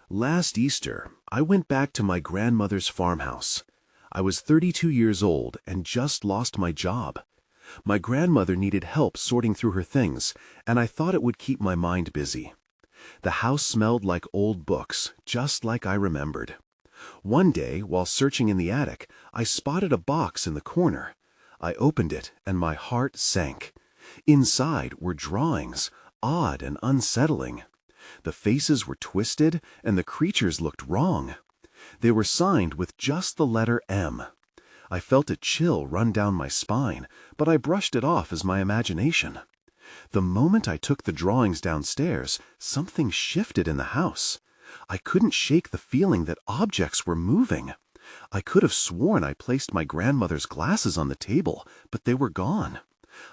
Last Easter, I went back to my grandmother's farmhouse. I was 32 years old and just lost my job. My grandmother needed help sorting through her things, and I thought it would keep my mind busy. The house smelled like old books, just like I remembered. One day, while searching in the attic, I spotted a box in the corner. I opened it, and my heart sank. Inside were drawings, odd and unsettling. The faces were twisted, and the creatures looked wrong. They were signed with just the letter M. I felt a chill run down my spine, but I brushed it off as my imagination. The moment I took the drawings downstairs, something shifted in the house. I couldn't shake the feeling that objects were moving. I could have sworn I placed my grandmother's glasses on the table, but they were gone.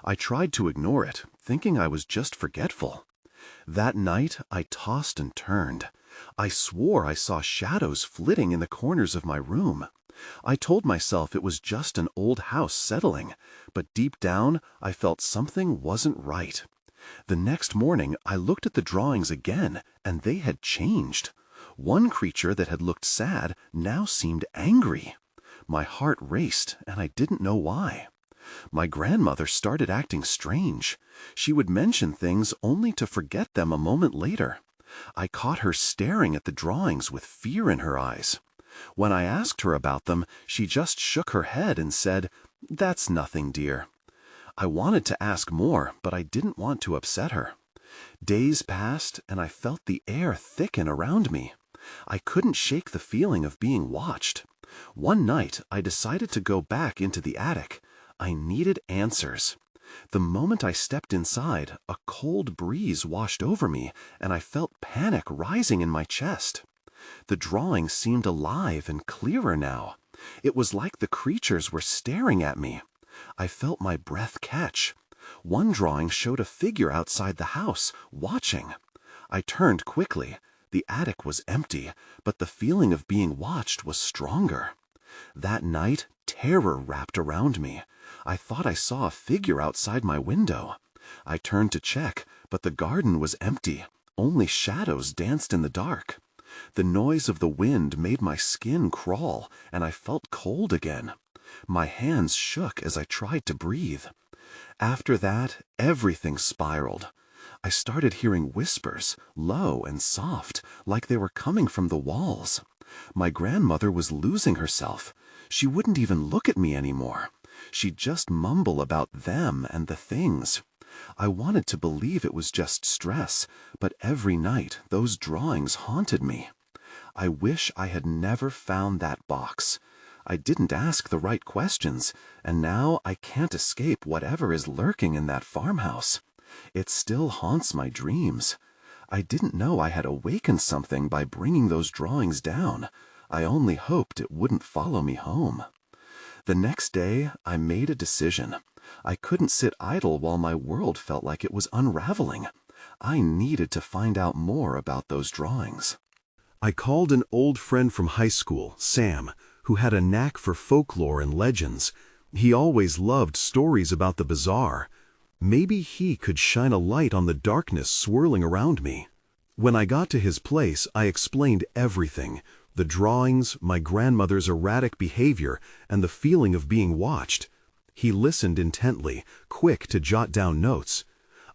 I tried to ignore it, thinking I was just forgetful. That night, I tossed and turned. I swore I saw shadows flitting in the corners of my room. I told myself it was just an old house settling, but deep down, I felt something wasn't right. The next morning, I looked at the drawings again, and they had changed. One creature that had looked sad now seemed angry. My heart raced, and I didn't know why. My grandmother started acting strange. She would mention things only to forget them a moment later. I caught her staring at the drawings with fear in her eyes. When I asked her about them, she just shook her head and said, "That's nothing, dear." I wanted to ask more, but I didn't want to upset her. Days passed, and I felt the air thicken around me. I couldn't shake the feeling of being watched. One night, I decided to go back into the attic. I needed answers. The moment I stepped inside, a cold breeze washed over me, and I felt panic rising in my chest. The drawing seemed alive and clearer now. It was like the creatures were staring at me. I felt my breath catch. One drawing showed a figure outside the house, watching. I turned quickly. The attic was empty, but the feeling of being watched was stronger. That night, terror wrapped around me. I thought I saw a figure outside my window. I turned to check, but the garden was empty. Only shadows danced in the dark. The noise of the wind made my skin crawl, and I felt cold again. My hands shook as I tried to breathe. After that, everything spiraled. I started hearing whispers, low and soft, like they were coming from the walls. My grandmother was losing herself. She wouldn't even look at me anymore. She'd just mumble about them and the things. I wanted to believe it was just stress, but every night those drawings haunted me. I wish I had never found that box. I didn't ask the right questions, and now I can't escape whatever is lurking in that farmhouse. It still haunts my dreams. I didn't know I had awakened something by bringing those drawings down. I only hoped it wouldn't follow me home. The next day, I made a decision. I couldn't sit idle while my world felt like it was unraveling. I needed to find out more about those drawings. I called an old friend from high school, Sam, who had a knack for folklore and legends. He always loved stories about the bizarre. Maybe he could shine a light on the darkness swirling around me. When I got to his place, I explained everything: the drawings, my grandmother's erratic behavior, and the feeling of being watched. He listened intently, quick to jot down notes.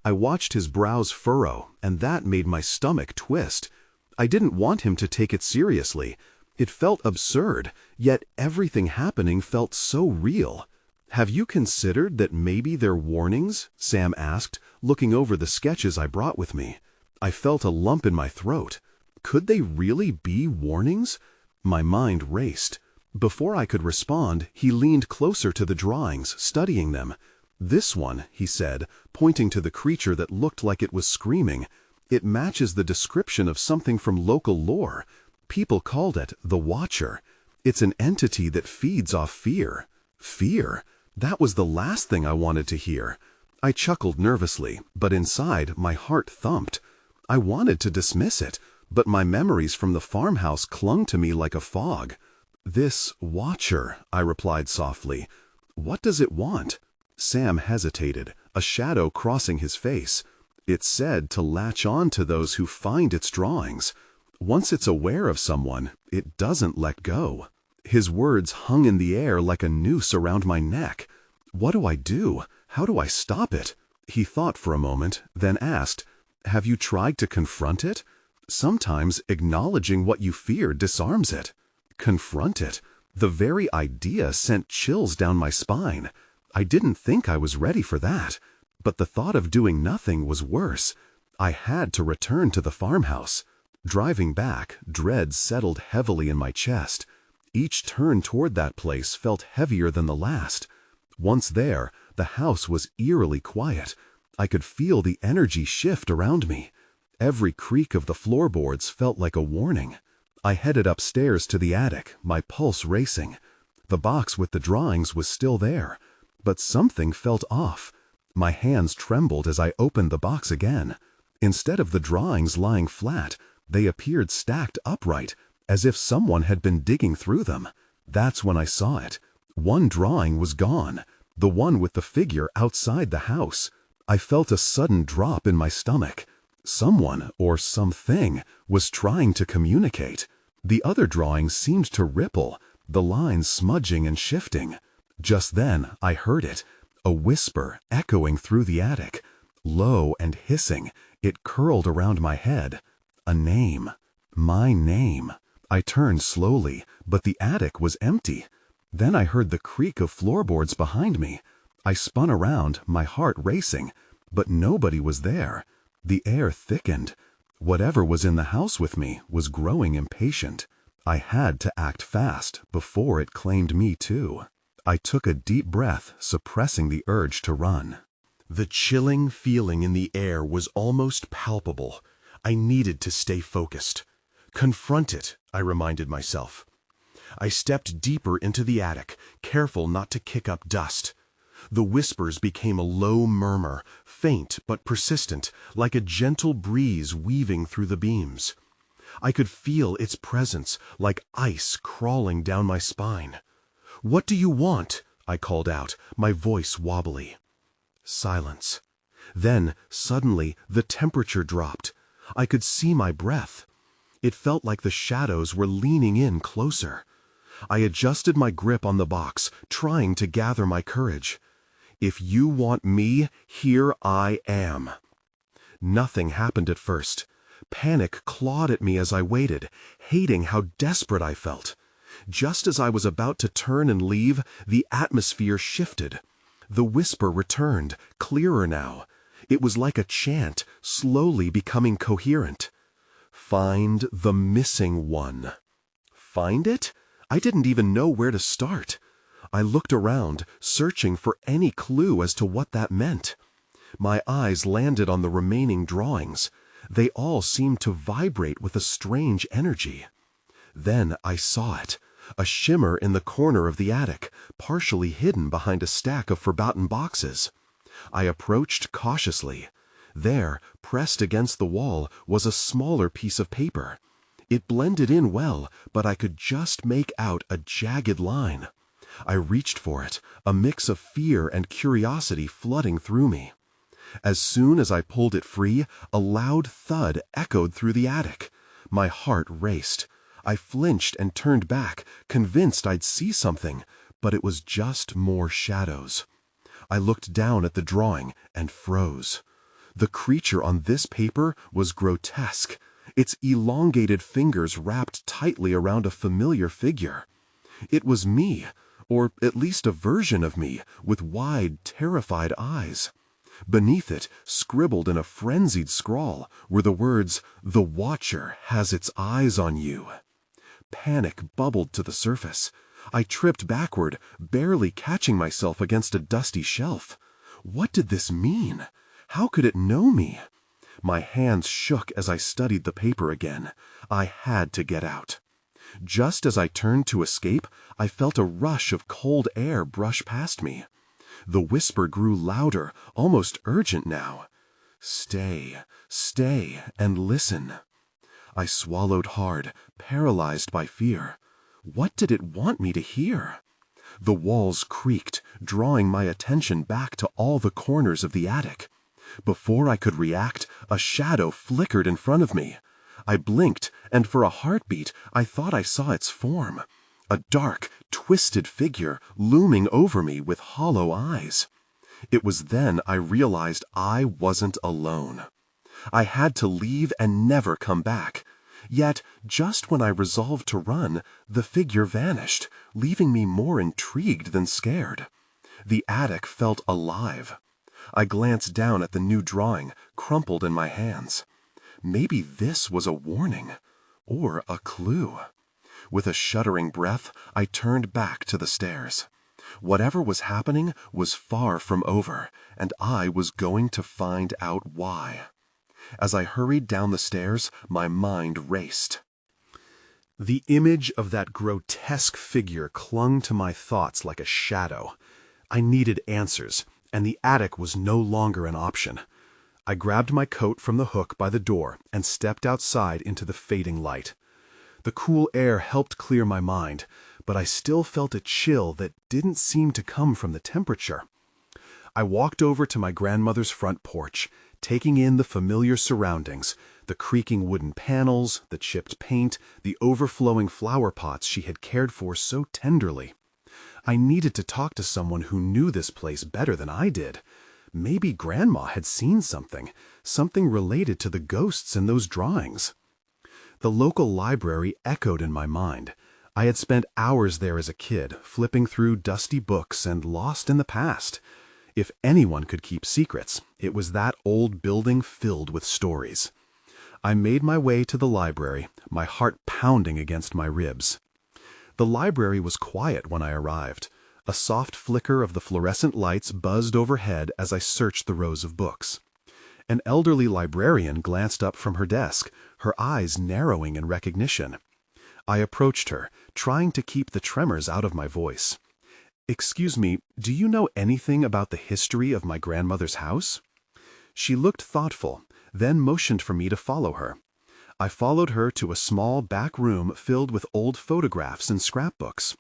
I watched his brows furrow, and that made my stomach twist. I didn't want him to take it seriously. It felt absurd, yet everything happening felt so real. "Have you considered that maybe they're warnings?" Sam asked, looking over the sketches I brought with me. I felt a lump in my throat. Could they really be warnings? My mind raced. Before I could respond, he leaned closer to the drawings, studying them. "This one," he said, pointing to the creature that looked like it was screaming. "It matches the description of something from local lore. People called it the Watcher. It's an entity that feeds off fear." Fear? That was the last thing I wanted to hear. I chuckled nervously, but inside my heart thumped. I wanted to dismiss it, but my memories from the farmhouse clung to me like a fog. "This Watcher," I replied softly. "What does it want?" Sam hesitated, a shadow crossing his face. "It's said to latch on to those who find its drawings." Once it's aware of someone, it doesn't let go. His words hung in the air like a noose around my neck. What do I do? How do I stop it? He thought for a moment, then asked, "Have you tried to confront it? Sometimes acknowledging what you fear disarms it." Confront it? The very idea sent chills down my spine. I didn't think I was ready for that. But the thought of doing nothing was worse. I had to return to the farmhouse. Driving back, dread settled heavily in my chest. Each turn toward that place felt heavier than the last. Once there, the house was eerily quiet. I could feel the energy shift around me. Every creak of the floorboards felt like a warning. I headed upstairs to the attic, my pulse racing. The box with the drawings was still there, but something felt off. My hands trembled as I opened the box again. Instead of the drawings lying flat, they appeared stacked upright, as if someone had been digging through them. That's when I saw it. One drawing was gone, the one with the figure outside the house. I felt a sudden drop in my stomach. Someone, or something, was trying to communicate. The other drawings seemed to ripple, the lines smudging and shifting. Just then, I heard it, a whisper echoing through the attic. Low and hissing, it curled around my head. A name. My name. I turned slowly, but the attic was empty. Then I heard the creak of floorboards behind me. I spun around, my heart racing, but nobody was there. The air thickened. Whatever was in the house with me was growing impatient. I had to act fast before it claimed me too. I took a deep breath, suppressing the urge to run. The chilling feeling in the air was almost palpable. I needed to stay focused. Confront it, I reminded myself. I stepped deeper into the attic, careful not to kick up dust. The whispers became a low murmur, faint but persistent, like a gentle breeze weaving through the beams. I could feel its presence, like ice crawling down my spine. "What do you want?" I called out, my voice wobbly. Silence. Then, suddenly, the temperature dropped. I could see my breath. It felt like the shadows were leaning in closer. I adjusted my grip on the box, trying to gather my courage. "If you want me, here I am." Nothing happened at first. Panic clawed at me as I waited, hating how desperate I felt. Just as I was about to turn and leave, the atmosphere shifted. The whisper returned, clearer now. It was like a chant, slowly becoming coherent. "Find the missing one." Find it? I didn't even know where to start. I looked around, searching for any clue as to what that meant. My eyes landed on the remaining drawings. They all seemed to vibrate with a strange energy. Then I saw it, a shimmer in the corner of the attic, partially hidden behind a stack of forgotten boxes. I approached cautiously. There, pressed against the wall, was a smaller piece of paper. It blended in well, but I could just make out a jagged line. I reached for it, a mix of fear and curiosity flooding through me. As soon as I pulled it free, a loud thud echoed through the attic. My heart raced. I flinched and turned back, convinced I'd see something, but it was just more shadows. I looked down at the drawing and froze. The creature on this paper was grotesque, its elongated fingers wrapped tightly around a familiar figure. It was me, or at least a version of me, with wide, terrified eyes. Beneath it, scribbled in a frenzied scrawl, were the words, "The Watcher has its eyes on you." Panic bubbled to the surface. I tripped backward, barely catching myself against a dusty shelf. What did this mean? How could it know me? My hands shook as I studied the paper again. I had to get out. Just as I turned to escape, I felt a rush of cold air brush past me. The whisper grew louder, almost urgent now. "Stay, stay, and listen." I swallowed hard, paralyzed by fear. What did it want me to hear? The walls creaked, drawing my attention back to all the corners of the attic. Before I could react, a shadow flickered in front of me. I blinked, and for a heartbeat, I thought I saw its form. A dark, twisted figure looming over me with hollow eyes. It was then I realized I wasn't alone. I had to leave and never come back. Yet, just when I resolved to run, the figure vanished, leaving me more intrigued than scared. The attic felt alive. I glanced down at the new drawing, crumpled in my hands. Maybe this was a warning, or a clue. With a shuddering breath, I turned back to the stairs. Whatever was happening was far from over, and I was going to find out why. As I hurried down the stairs, my mind raced. The image of that grotesque figure clung to my thoughts like a shadow. I needed answers, and the attic was no longer an option. I grabbed my coat from the hook by the door and stepped outside into the fading light. The cool air helped clear my mind, but I still felt a chill that didn't seem to come from the temperature. I walked over to my grandmother's front porch, taking in the familiar surroundings, the creaking wooden panels, the chipped paint, the overflowing flower pots she had cared for so tenderly. I needed to talk to someone who knew this place better than I did. Maybe Grandma had seen something related to the ghosts in those drawings. The local library echoed in my mind. I had spent hours there as a kid, flipping through dusty books and lost in the past. If anyone could keep secrets, it was that old building filled with stories. I made my way to the library, my heart pounding against my ribs. The library was quiet when I arrived. A soft flicker of the fluorescent lights buzzed overhead as I searched the rows of books. An elderly librarian glanced up from her desk, her eyes narrowing in recognition. I approached her, trying to keep the tremors out of my voice. "Excuse me, do you know anything about the history of my grandmother's house?" She looked thoughtful, then motioned for me to follow her. I followed her to a small back room filled with old photographs and scrapbooks.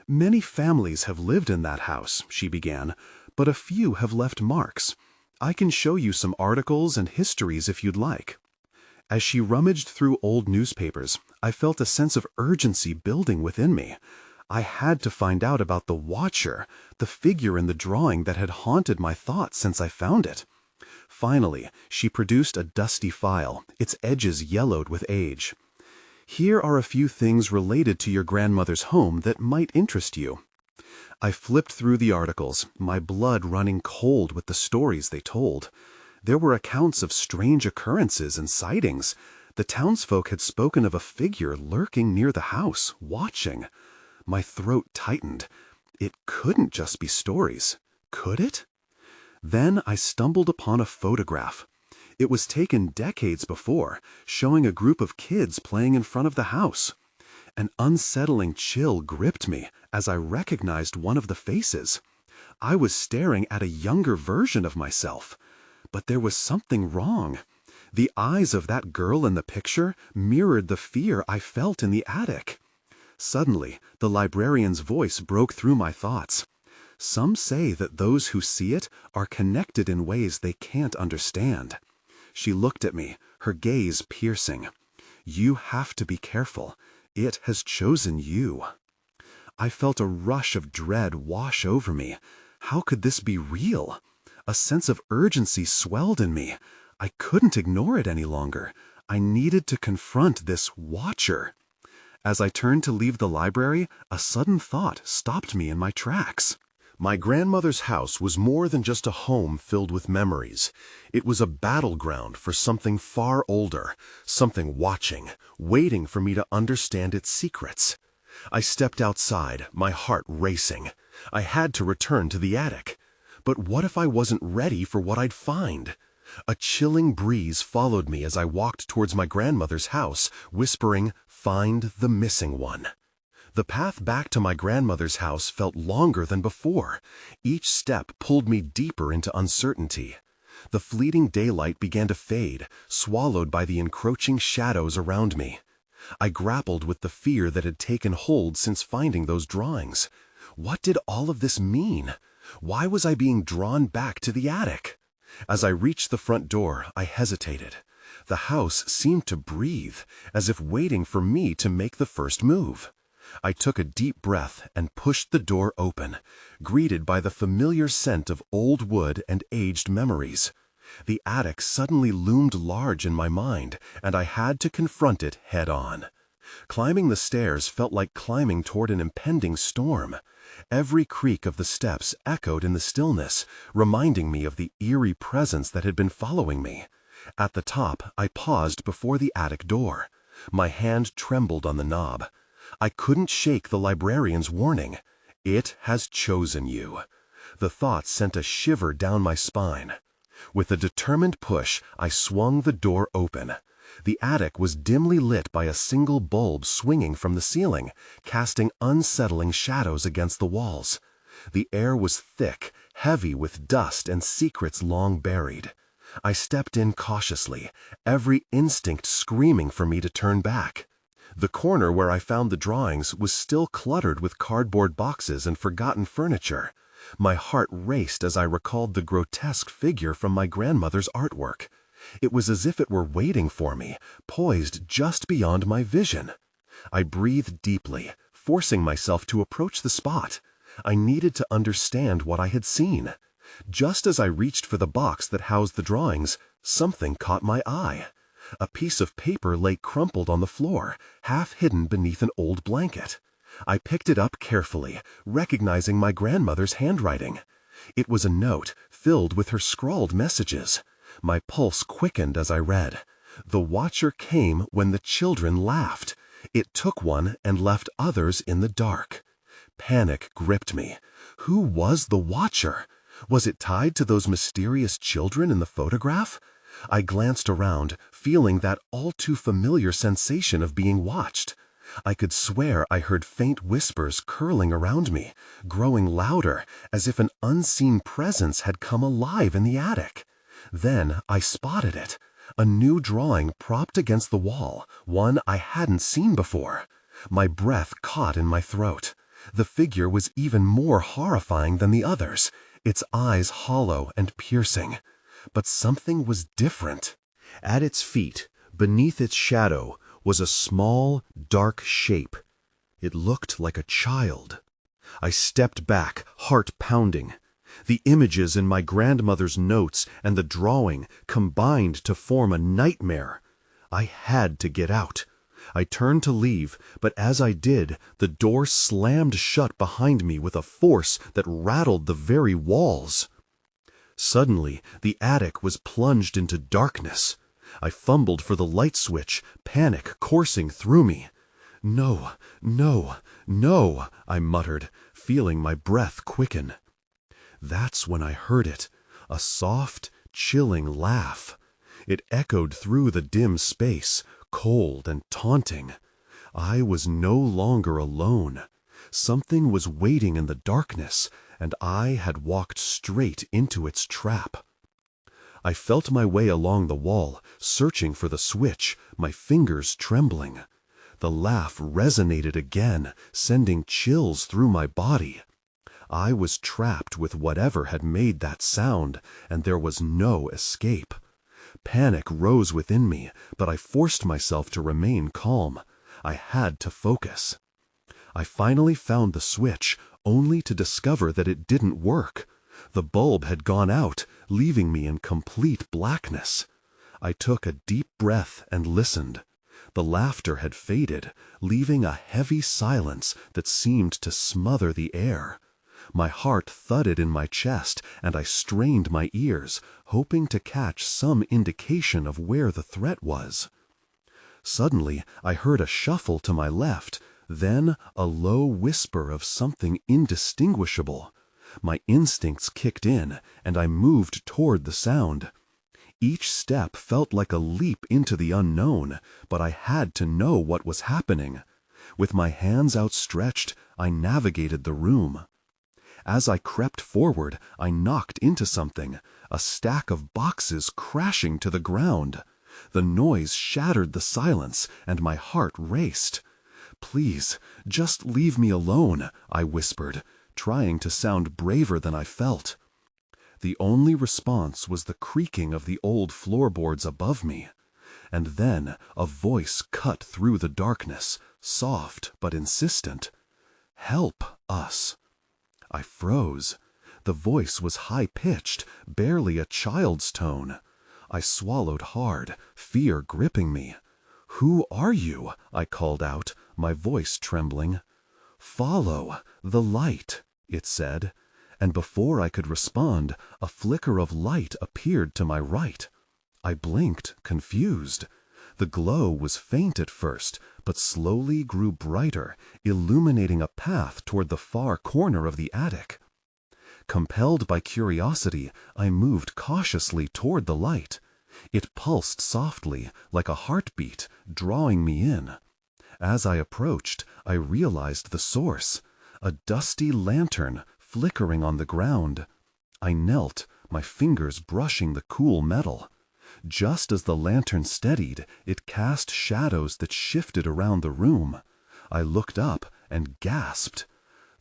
"Many families have lived in that house," she began, "but a few have left marks. I can show you some articles and histories if you'd like." As she rummaged through old newspapers, I felt a sense of urgency building within me. I had to find out about the Watcher, the figure in the drawing that had haunted my thoughts since I found it. Finally, she produced a dusty file, its edges yellowed with age. "Here are a few things related to your grandmother's home that might interest you." I flipped through the articles, my blood running cold with the stories they told. There were accounts of strange occurrences and sightings. The townsfolk had spoken of a figure lurking near the house, watching. My throat tightened. It couldn't just be stories, could it? Then I stumbled upon a photograph. It was taken decades before, showing a group of kids playing in front of the house. An unsettling chill gripped me as I recognized one of the faces. I was staring at a younger version of myself. But there was something wrong. The eyes of that girl in the picture mirrored the fear I felt in the attic. Suddenly, the librarian's voice broke through my thoughts. "Some say that those who see it are connected in ways they can't understand." She looked at me, her gaze piercing. "You have to be careful. It has chosen you." I felt a rush of dread wash over me. How could this be real? A sense of urgency swelled in me. I couldn't ignore it any longer. I needed to confront this Watcher. As I turned to leave the library, a sudden thought stopped me in my tracks. My grandmother's house was more than just a home filled with memories. It was a battleground for something far older, something watching, waiting for me to understand its secrets. I stepped outside, my heart racing. I had to return to the attic. But what if I wasn't ready for what I'd find? A chilling breeze followed me as I walked towards my grandmother's house, whispering, "Find the missing one." The path back to my grandmother's house felt longer than before. Each step pulled me deeper into uncertainty. The fleeting daylight began to fade, swallowed by the encroaching shadows around me. I grappled with the fear that had taken hold since finding those drawings. What did all of this mean? Why was I being drawn back to the attic? As I reached the front door, I hesitated. The house seemed to breathe, as if waiting for me to make the first move. I took a deep breath and pushed the door open, greeted by the familiar scent of old wood and aged memories. The attic suddenly loomed large in my mind, and I had to confront it head-on. Climbing the stairs felt like climbing toward an impending storm. Every creak of the steps echoed in the stillness, reminding me of the eerie presence that had been following me. At the top, I paused before the attic door. My hand trembled on the knob. I couldn't shake the librarian's warning. It has chosen you. The thought sent a shiver down my spine. With a determined push, I swung the door open. The attic was dimly lit by a single bulb swinging from the ceiling, casting unsettling shadows against the walls. The air was thick, heavy with dust and secrets long buried. I stepped in cautiously, every instinct screaming for me to turn back. The corner where I found the drawings was still cluttered with cardboard boxes and forgotten furniture. My heart raced as I recalled the grotesque figure from my grandmother's artwork. It was as if it were waiting for me, poised just beyond my vision. I breathed deeply, forcing myself to approach the spot. I needed to understand what I had seen. Just as I reached for the box that housed the drawings, something caught my eye. A piece of paper lay crumpled on the floor, half hidden beneath an old blanket. I picked it up carefully, recognizing my grandmother's handwriting. It was a note filled with her scrawled messages. My pulse quickened as I read. The watcher came when the children laughed. It took one and left others in the dark. Panic gripped me. Who was the watcher? Was it tied to those mysterious children in the photograph? I glanced around, feeling that all too familiar sensation of being watched. I could swear I heard faint whispers curling around me, growing louder, as if an unseen presence had come alive in the attic. Then I spotted it. A new drawing propped against the wall, one I hadn't seen before. My breath caught in my throat. The figure was even more horrifying than the others, its eyes hollow and piercing. But something was different. At its feet, beneath its shadow, was a small, dark shape. It looked like a child. I stepped back, heart pounding. The images in my grandmother's notes and the drawing combined to form a nightmare. I had to get out. I turned to leave, but as I did, the door slammed shut behind me with a force that rattled the very walls. Suddenly, the attic was plunged into darkness. I fumbled for the light switch, panic coursing through me. "No, no, no," I muttered, feeling my breath quicken. That's when I heard it, a soft, chilling laugh. It echoed through the dim space, cold and taunting. I was no longer alone. Something was waiting in the darkness, and I had walked straight into its trap. I felt my way along the wall, searching for the switch, my fingers trembling. The laugh resonated again, sending chills through my body. I was trapped with whatever had made that sound, and there was no escape. Panic rose within me, but I forced myself to remain calm. I had to focus. I finally found the switch, only to discover that it didn't work. The bulb had gone out, leaving me in complete blackness. I took a deep breath and listened. The laughter had faded, leaving a heavy silence that seemed to smother the air. My heart thudded in my chest, and I strained my ears, hoping to catch some indication of where the threat was. Suddenly, I heard a shuffle to my left, then a low whisper of something indistinguishable. My instincts kicked in, and I moved toward the sound. Each step felt like a leap into the unknown, but I had to know what was happening. With my hands outstretched, I navigated the room. As I crept forward, I knocked into something, a stack of boxes crashing to the ground. The noise shattered the silence, and my heart raced. "Please, just leave me alone," I whispered, trying to sound braver than I felt. The only response was the creaking of the old floorboards above me. and then a voice cut through the darkness, soft but insistent. "Help us." I froze. The voice was high-pitched, barely a child's tone. I swallowed hard, fear gripping me. "Who are you?" I called out, my voice trembling. "Follow the light," it said, and before I could respond, a flicker of light appeared to my right. I blinked, confused. The glow was faint at first, but slowly grew brighter, illuminating a path toward the far corner of the attic. Compelled by curiosity, I moved cautiously toward the light. It pulsed softly, like a heartbeat, drawing me in. As I approached, I realized the source, a dusty lantern flickering on the ground. I knelt, my fingers brushing the cool metal. Just as the lantern steadied, it cast shadows that shifted around the room. I looked up and gasped.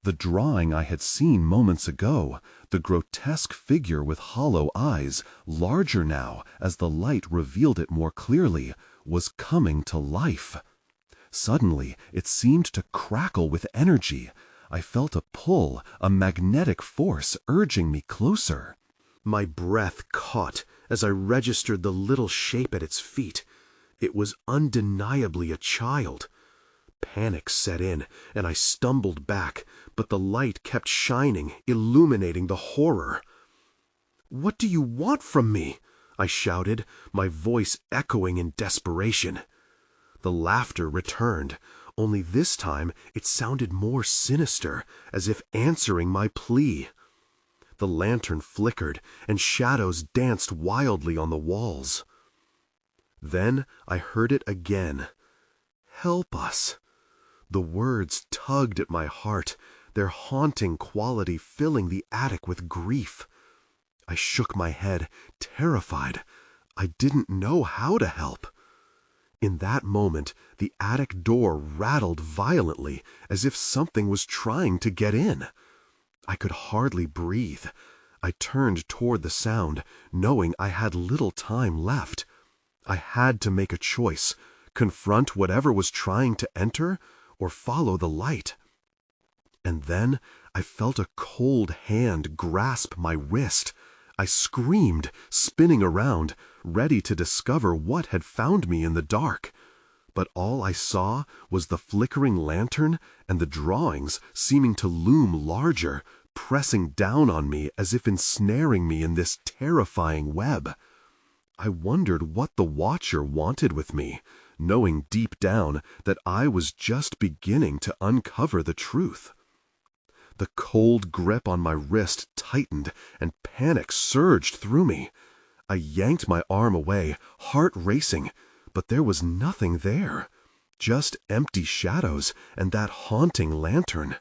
The drawing I had seen moments ago, the grotesque figure with hollow eyes, larger now as the light revealed it more clearly, was coming to life. Suddenly, it seemed to crackle with energy. I felt a pull, a magnetic force urging me closer. My breath caught as I registered the little shape at its feet. It was undeniably a child. Panic set in, and I stumbled back, but the light kept shining, illuminating the horror. "What do you want from me?" I shouted, my voice echoing in desperation. The laughter returned, only this time it sounded more sinister, as if answering my plea. The lantern flickered, and shadows danced wildly on the walls. Then I heard it again. "Help us." The words tugged at my heart, their haunting quality filling the attic with grief. I shook my head, terrified. I didn't know how to help. In that moment, the attic door rattled violently, as if something was trying to get in. I could hardly breathe. I turned toward the sound, knowing I had little time left. I had to make a choice, confront whatever was trying to enter, or follow the light. And then I felt a cold hand grasp my wrist. I screamed, spinning around, ready to discover what had found me in the dark. But all I saw was the flickering lantern and the drawings seeming to loom larger, pressing down on me as if ensnaring me in this terrifying web. I wondered what the Watcher wanted with me, knowing deep down that I was just beginning to uncover the truth. The cold grip on my wrist tightened, and panic surged through me. I yanked my arm away, heart racing, but there was nothing there. Just empty shadows and that haunting lantern.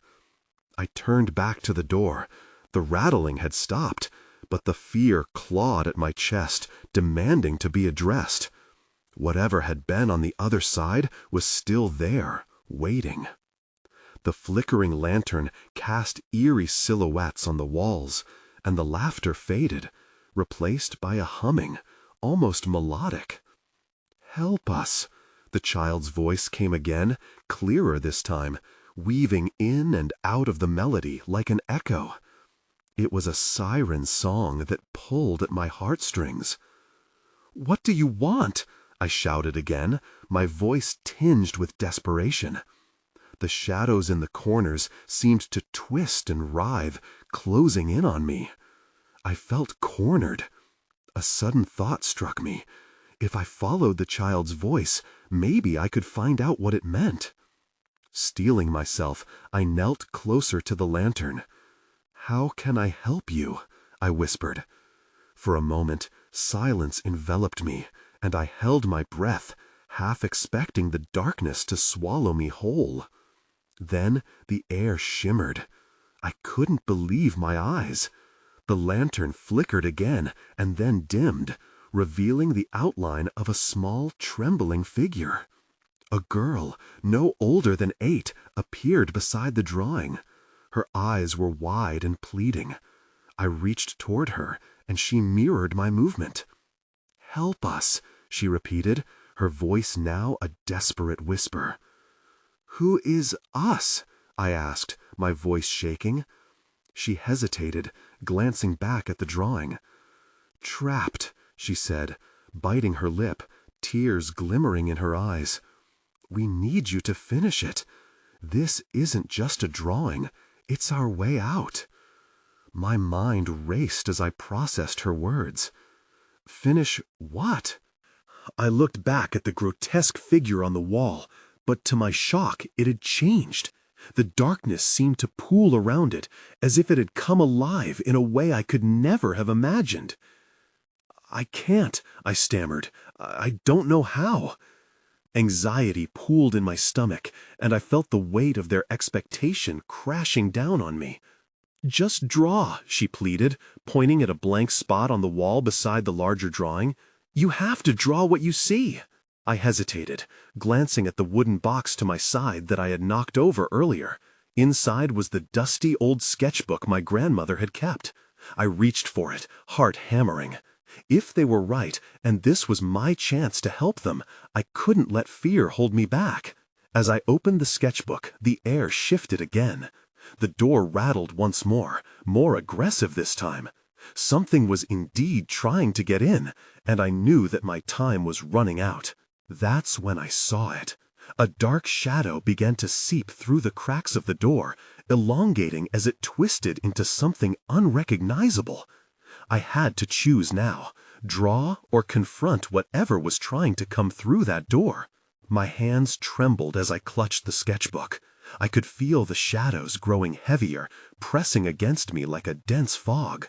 I turned back to the door. The rattling had stopped, but the fear clawed at my chest, demanding to be addressed. Whatever had been on the other side was still there, waiting. The flickering lantern cast eerie silhouettes on the walls, and the laughter faded, replaced by a humming, almost melodic. "Help us," the child's voice came again, clearer this time, weaving in and out of the melody like an echo. It was a siren song that pulled at my heartstrings. "What do you want?" I shouted again, my voice tinged with desperation. The shadows in the corners seemed to twist and writhe, closing in on me. I felt cornered. A sudden thought struck me. If I followed the child's voice, maybe I could find out what it meant. Steeling myself, I knelt closer to the lantern. "How can I help you?" I whispered. For a moment, silence enveloped me, and I held my breath, half expecting the darkness to swallow me whole. Then the air shimmered. I couldn't believe my eyes. The lantern flickered again and then dimmed, revealing the outline of a small, trembling figure. A girl, no older than 8, appeared beside the drawing. Her eyes were wide and pleading. I reached toward her, and she mirrored my movement. "Help us," she repeated, her voice now a desperate whisper. "Who is us?" I asked, my voice shaking. She hesitated, glancing back at the drawing. "Trapped," she said, biting her lip, tears glimmering in her eyes. "We need you to finish it. This isn't just a drawing, it's our way out." My mind raced as I processed her words. Finish what? I looked back at the grotesque figure on the wall, but to my shock, it had changed. The darkness seemed to pool around it, as if it had come alive in a way I could never have imagined. "I can't," I stammered. "I don't know how." Anxiety pooled in my stomach, and I felt the weight of their expectation crashing down on me. "Just draw," she pleaded, pointing at a blank spot on the wall beside the larger drawing. "You have to draw what you see." I hesitated, glancing at the wooden box to my side that I had knocked over earlier. Inside was the dusty old sketchbook my grandmother had kept. I reached for it, heart hammering. If they were right, and this was my chance to help them, I couldn't let fear hold me back. As I opened the sketchbook, the air shifted again. The door rattled once more aggressive this time. Something was indeed trying to get in, and I knew that my time was running out. That's when I saw it. A dark shadow began to seep through the cracks of the door, elongating as it twisted into something unrecognizable. I had to choose now, draw or confront whatever was trying to come through that door. My hands trembled as I clutched the sketchbook. I could feel the shadows growing heavier, pressing against me like a dense fog.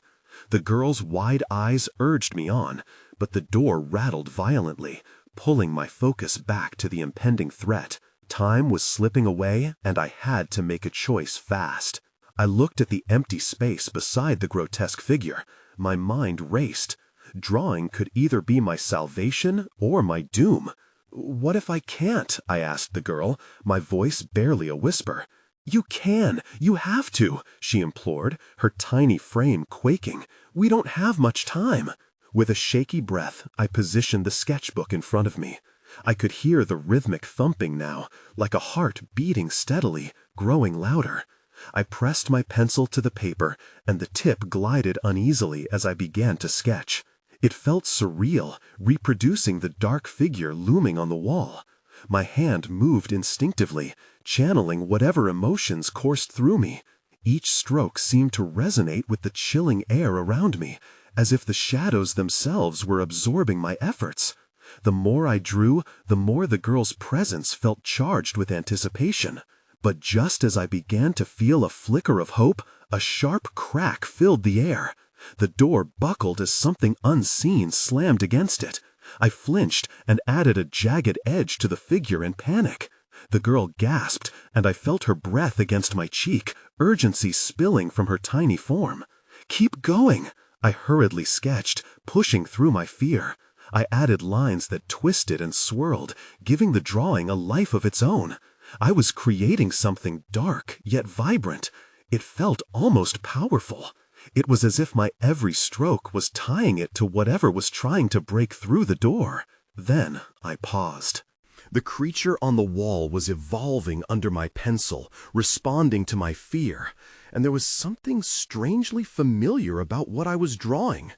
The girl's wide eyes urged me on, but the door rattled violently, pulling my focus back to the impending threat. Time was slipping away, and I had to make a choice fast. I looked at the empty space beside the grotesque figure. My mind raced. Drawing could either be my salvation or my doom. "What if I can't?" I asked the girl, my voice barely a whisper. "You can! You have to!" she implored, her tiny frame quaking. "We don't have much time." With a shaky breath, I positioned the sketchbook in front of me. I could hear the rhythmic thumping now, like a heart beating steadily, growing louder. I pressed my pencil to the paper, and the tip glided uneasily as I began to sketch. It felt surreal, reproducing the dark figure looming on the wall. My hand moved instinctively, channeling whatever emotions coursed through me. Each stroke seemed to resonate with the chilling air around me, as if the shadows themselves were absorbing my efforts. The more I drew, the more the girl's presence felt charged with anticipation. But just as I began to feel a flicker of hope, a sharp crack filled the air. The door buckled as something unseen slammed against it. I flinched and added a jagged edge to the figure in panic. The girl gasped, and I felt her breath against my cheek, urgency spilling from her tiny form. "Keep going," I hurriedly sketched, pushing through my fear. I added lines that twisted and swirled, giving the drawing a life of its own. I was creating something dark, yet vibrant. It felt almost powerful. It was as if my every stroke was tying it to whatever was trying to break through the door. Then I paused. The creature on the wall was evolving under my pencil, responding to my fear, and there was something strangely familiar about what I was drawing.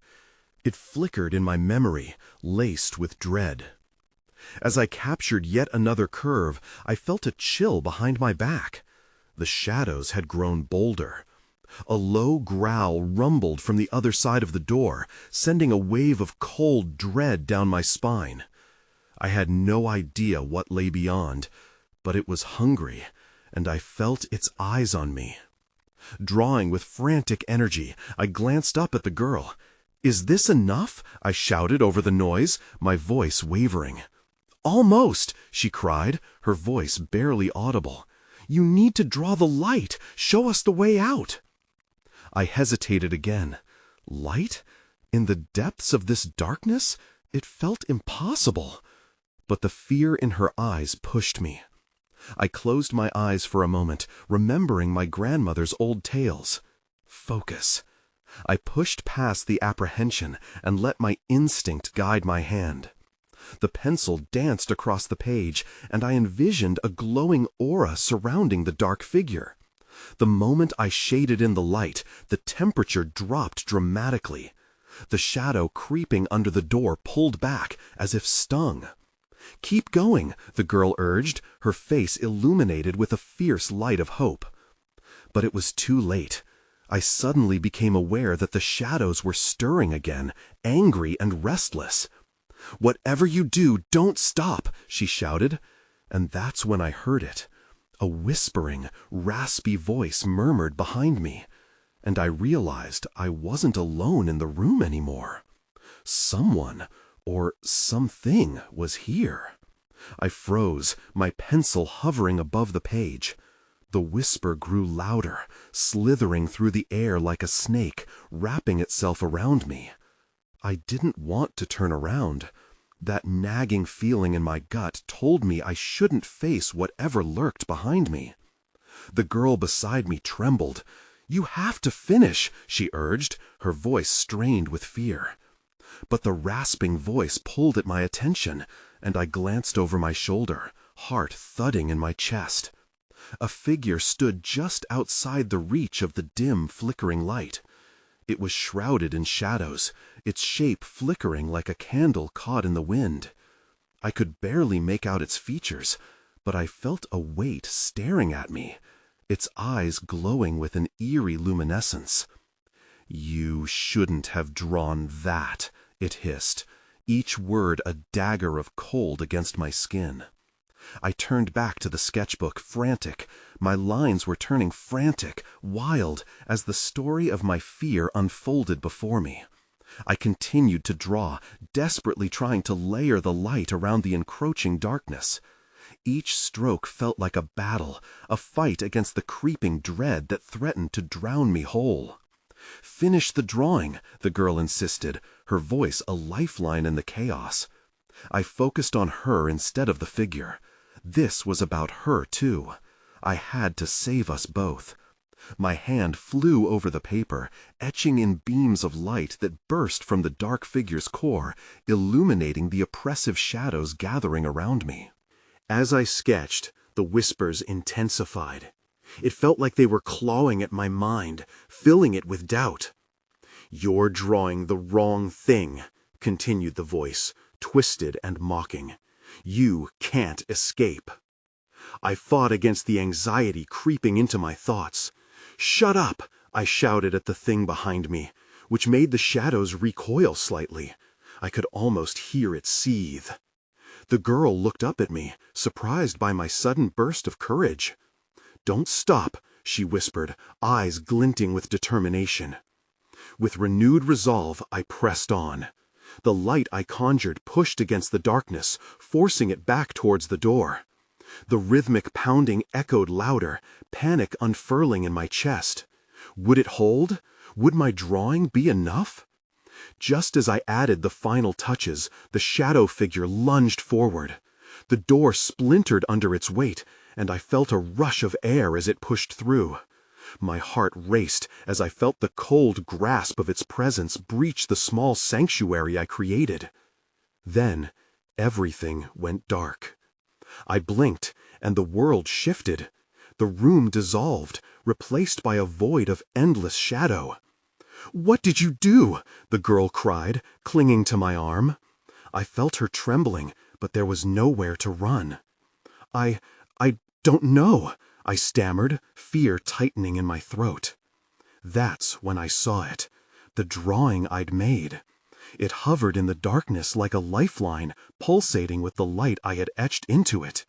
It flickered in my memory, laced with dread. As I captured yet another curve, I felt a chill behind my back. The shadows had grown bolder. A low growl rumbled from the other side of the door, sending a wave of cold dread down my spine. I had no idea what lay beyond, but it was hungry, and I felt its eyes on me. Drawing with frantic energy, I glanced up at the girl. "Is this enough?" I shouted over the noise, my voice wavering. "Almost," she cried, her voice barely audible. "You need to draw the light. Show us the way out." I hesitated again. Light? In the depths of this darkness? It felt impossible. But the fear in her eyes pushed me. I closed my eyes for a moment, remembering my grandmother's old tales. Focus. I pushed past the apprehension and let my instinct guide my hand. The pencil danced across the page, and I envisioned a glowing aura surrounding the dark figure. The moment I shaded in the light, the temperature dropped dramatically. The shadow creeping under the door pulled back, as if stung. "Keep going," the girl urged, her face illuminated with a fierce light of hope. But it was too late. I suddenly became aware that the shadows were stirring again, angry and restless. "Whatever you do, don't stop," she shouted. And that's when I heard it. A whispering, raspy voice murmured behind me, and I realized I wasn't alone in the room anymore. Someone, or something, was here. I froze, my pencil hovering above the page. The whisper grew louder, slithering through the air like a snake, wrapping itself around me. I didn't want to turn around. That nagging feeling in my gut told me I shouldn't face whatever lurked behind me. The girl beside me trembled. "You have to finish," she urged, her voice strained with fear. But the rasping voice pulled at my attention, and I glanced over my shoulder, heart thudding in my chest. A figure stood just outside the reach of the dim, flickering light. It was shrouded in shadows, its shape flickering like a candle caught in the wind. I could barely make out its features, but I felt a weight staring at me, its eyes glowing with an eerie luminescence. "You shouldn't have drawn that," it hissed, each word a dagger of cold against my skin. I turned back to the sketchbook, frantic. My lines were turning frantic, wild, as the story of my fear unfolded before me. I continued to draw, desperately trying to layer the light around the encroaching darkness. Each stroke felt like a battle, a fight against the creeping dread that threatened to drown me whole. "Finish the drawing," the girl insisted, her voice a lifeline in the chaos. I focused on her instead of the figure. This was about her, too. I had to save us both. My hand flew over the paper, etching in beams of light that burst from the dark figure's core, illuminating the oppressive shadows gathering around me. As I sketched, the whispers intensified. It felt like they were clawing at my mind, filling it with doubt. "You're drawing the wrong thing," continued the voice, twisted and mocking. "You can't escape." I fought against the anxiety creeping into my thoughts. "Shut up!" I shouted at the thing behind me, which made the shadows recoil slightly. I could almost hear it seethe. The girl looked up at me, surprised by my sudden burst of courage. "Don't stop," she whispered, eyes glinting with determination. With renewed resolve, I pressed on. The light I conjured pushed against the darkness, forcing it back towards the door. The rhythmic pounding echoed louder, panic unfurling in my chest. Would it hold? Would my drawing be enough? Just as I added the final touches, the shadow figure lunged forward. The door splintered under its weight, and I felt a rush of air as it pushed through. My heart raced as I felt the cold grasp of its presence breach the small sanctuary I created. Then, everything went dark. I blinked, and the world shifted. The room dissolved, replaced by a void of endless shadow. "What did you do?" the girl cried, clinging to my arm. I felt her trembling, but there was nowhere to run. I don't know," I stammered, fear tightening in my throat. That's when I saw it, the drawing I'd made. It hovered in the darkness like a lifeline, pulsating with the light I had etched into it.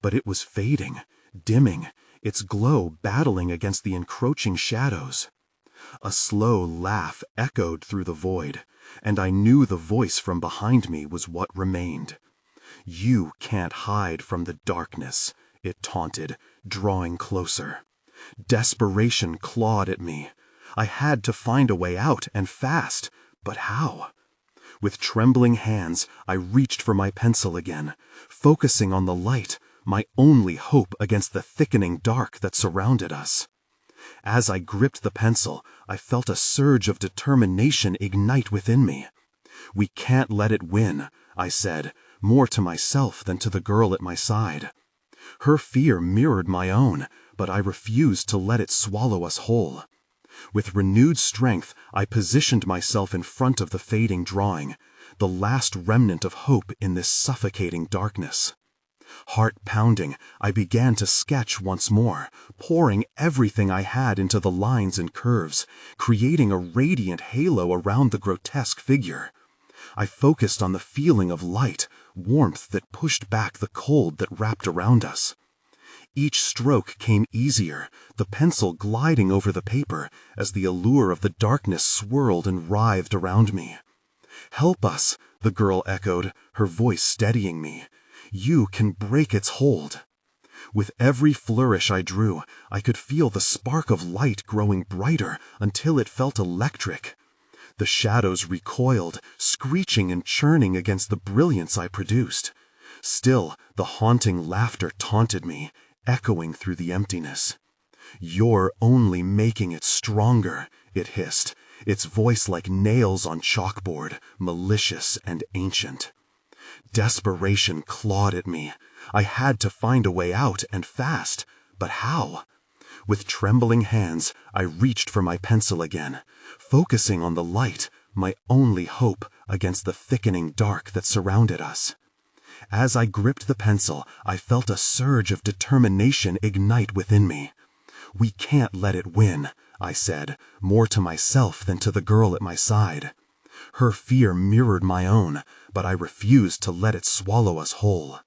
But it was fading, dimming, its glow battling against the encroaching shadows. A slow laugh echoed through the void, and I knew the voice from behind me was what remained. "You can't hide from the darkness," it taunted, drawing closer. Desperation clawed at me. I had to find a way out, and fast. But how? With trembling hands, I reached for my pencil again, focusing on the light, my only hope against the thickening dark that surrounded us. As I gripped the pencil, I felt a surge of determination ignite within me. "We can't let it win," I said, more to myself than to the girl at my side. Her fear mirrored my own, but I refused to let it swallow us whole. With renewed strength, I positioned myself in front of the fading drawing, the last remnant of hope in this suffocating darkness. Heart pounding, I began to sketch once more, pouring everything I had into the lines and curves, creating a radiant halo around the grotesque figure. I focused on the feeling of light, warmth that pushed back the cold that wrapped around us. Each stroke came easier, the pencil gliding over the paper as the allure of the darkness swirled and writhed around me. "Help us," the girl echoed, her voice steadying me. "You can break its hold." With every flourish I drew, I could feel the spark of light growing brighter until it felt electric. The shadows recoiled, screeching and churning against the brilliance I produced. Still, the haunting laughter taunted me, echoing through the emptiness. "You're only making it stronger," it hissed, its voice like nails on chalkboard, malicious and ancient. Desperation clawed at me. I had to find a way out, and fast. But how? With trembling hands, I reached for my pencil again, focusing on the light, my only hope against the thickening dark that surrounded us. As I gripped the pencil, I felt a surge of determination ignite within me. "We can't let it win," I said, more to myself than to the girl at my side. Her fear mirrored my own, but I refused to let it swallow us whole.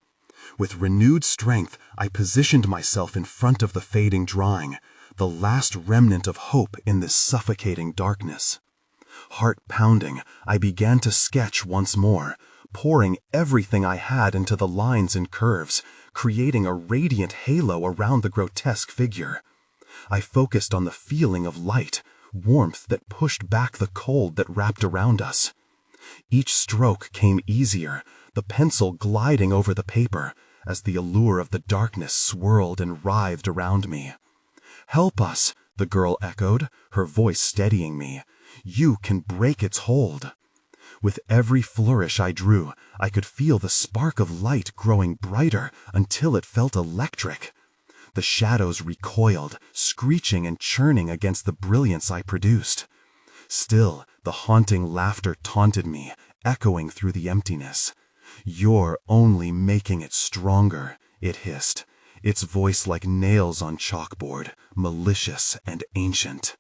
With renewed strength, I positioned myself in front of the fading drawing, the last remnant of hope in this suffocating darkness. Heart pounding, I began to sketch once more, pouring everything I had into the lines and curves, creating a radiant halo around the grotesque figure. I focused on the feeling of light, warmth that pushed back the cold that wrapped around us. Each stroke came easier, the pencil gliding over the paper as the allure of the darkness swirled and writhed around me. "Help us," the girl echoed, her voice steadying me. "You can break its hold." With every flourish I drew, I could feel the spark of light growing brighter until it felt electric. The shadows recoiled, screeching and churning against the brilliance I produced. Still, the haunting laughter taunted me, echoing through the emptiness. "You're only making it stronger," it hissed, its voice like nails on chalkboard, malicious and ancient.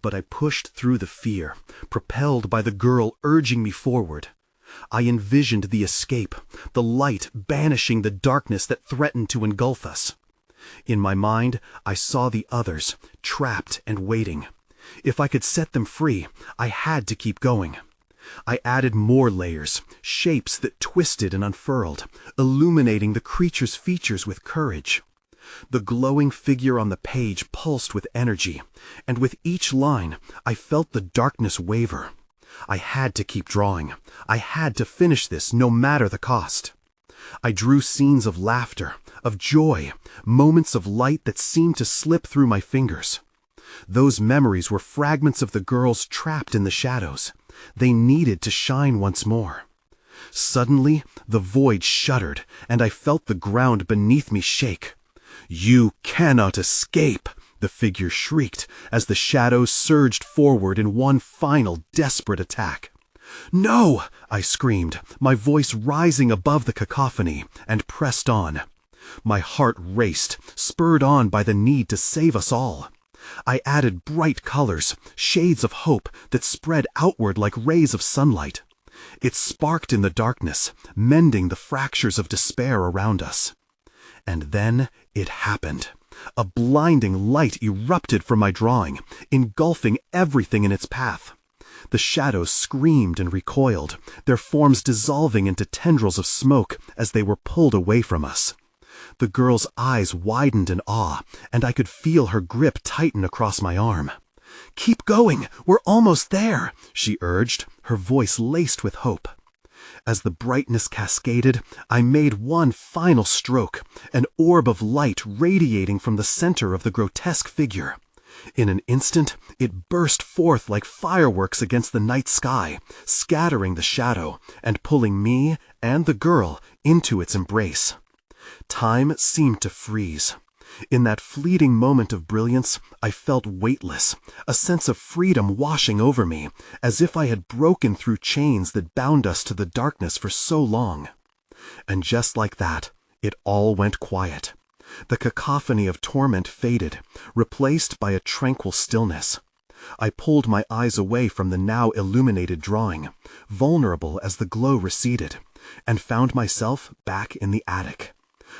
But I pushed through the fear, propelled by the girl urging me forward. I envisioned the escape, the light banishing the darkness that threatened to engulf us. In my mind, I saw the others, trapped and waiting. If I could set them free, I had to keep going. I added more layers, shapes that twisted and unfurled, illuminating the creature's features with courage. The glowing figure on the page pulsed with energy, and with each line, I felt the darkness waver. I had to keep drawing. I had to finish this no matter the cost. I drew scenes of laughter, of joy, moments of light that seemed to slip through my fingers. Those memories were fragments of the girls trapped in the shadows. They needed to shine once more. Suddenly, the void shuddered, and I felt the ground beneath me shake. "You cannot escape!" the figure shrieked as the shadows surged forward in one final desperate attack. "No!" I screamed, my voice rising above the cacophony, and pressed on. My heart raced, spurred on by the need to save us all. I added bright colors, shades of hope that spread outward like rays of sunlight. It sparked in the darkness, mending the fractures of despair around us. And then it happened. A blinding light erupted from my drawing, engulfing everything in its path. The shadows screamed and recoiled, their forms dissolving into tendrils of smoke as they were pulled away from us. The girl's eyes widened in awe, and I could feel her grip tighten across my arm. "Keep going, we're almost there," she urged, her voice laced with hope. As the brightness cascaded, I made one final stroke, an orb of light radiating from the center of the grotesque figure. In an instant, it burst forth like fireworks against the night sky, scattering the shadow and pulling me and the girl into its embrace. Time seemed to freeze. In that fleeting moment of brilliance, I felt weightless, a sense of freedom washing over me, as if I had broken through chains that bound us to the darkness for so long. And just like that, it all went quiet. The cacophony of torment faded, replaced by a tranquil stillness. I pulled my eyes away from the now illuminated drawing, vulnerable as the glow receded, and found myself back in the attic.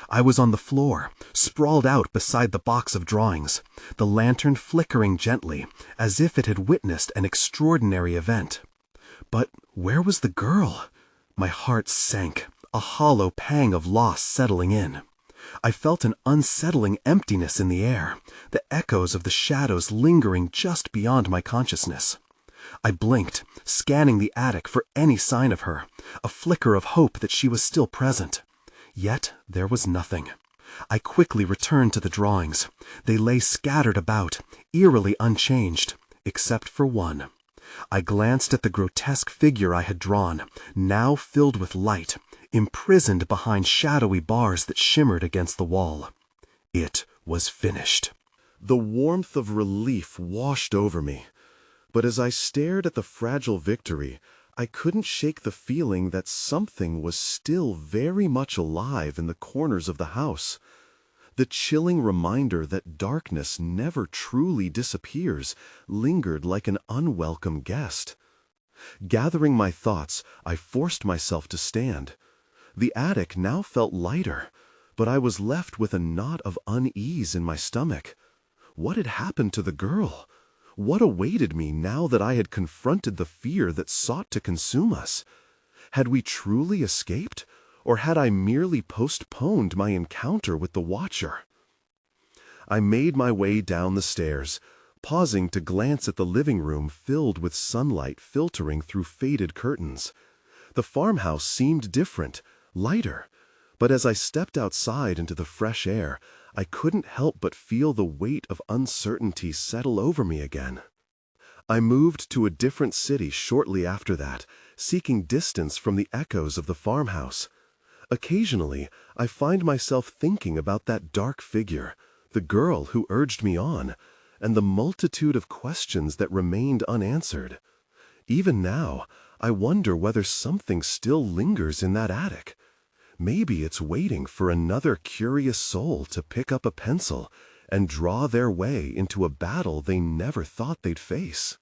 I was on the floor, sprawled out beside the box of drawings, the lantern flickering gently, as if it had witnessed an extraordinary event. But where was the girl? My heart sank, a hollow pang of loss settling in. I felt an unsettling emptiness in the air, the echoes of the shadows lingering just beyond my consciousness. I blinked, scanning the attic for any sign of her, a flicker of hope that she was still present. Yet there was nothing. I quickly returned to the drawings. They lay scattered about, eerily unchanged, except for one. I glanced at the grotesque figure I had drawn, now filled with light, imprisoned behind shadowy bars that shimmered against the wall. It was finished. The warmth of relief washed over me, but as I stared at the fragile victory, I couldn't shake the feeling that something was still very much alive in the corners of the house. The chilling reminder that darkness never truly disappears lingered like an unwelcome guest. Gathering my thoughts, I forced myself to stand. The attic now felt lighter, but I was left with a knot of unease in my stomach. What had happened to the girl? What awaited me now that I had confronted the fear that sought to consume us? Had we truly escaped, or had I merely postponed my encounter with the Watcher? I made my way down the stairs, pausing to glance at the living room filled with sunlight filtering through faded curtains. The farmhouse seemed different, lighter, but as I stepped outside into the fresh air, I couldn't help but feel the weight of uncertainty settle over me again. I moved to a different city shortly after that, seeking distance from the echoes of the farmhouse. Occasionally, I find myself thinking about that dark figure, the girl who urged me on, and the multitude of questions that remained unanswered. Even now, I wonder whether something still lingers in that attic. Maybe it's waiting for another curious soul to pick up a pencil and draw their way into a battle they never thought they'd face.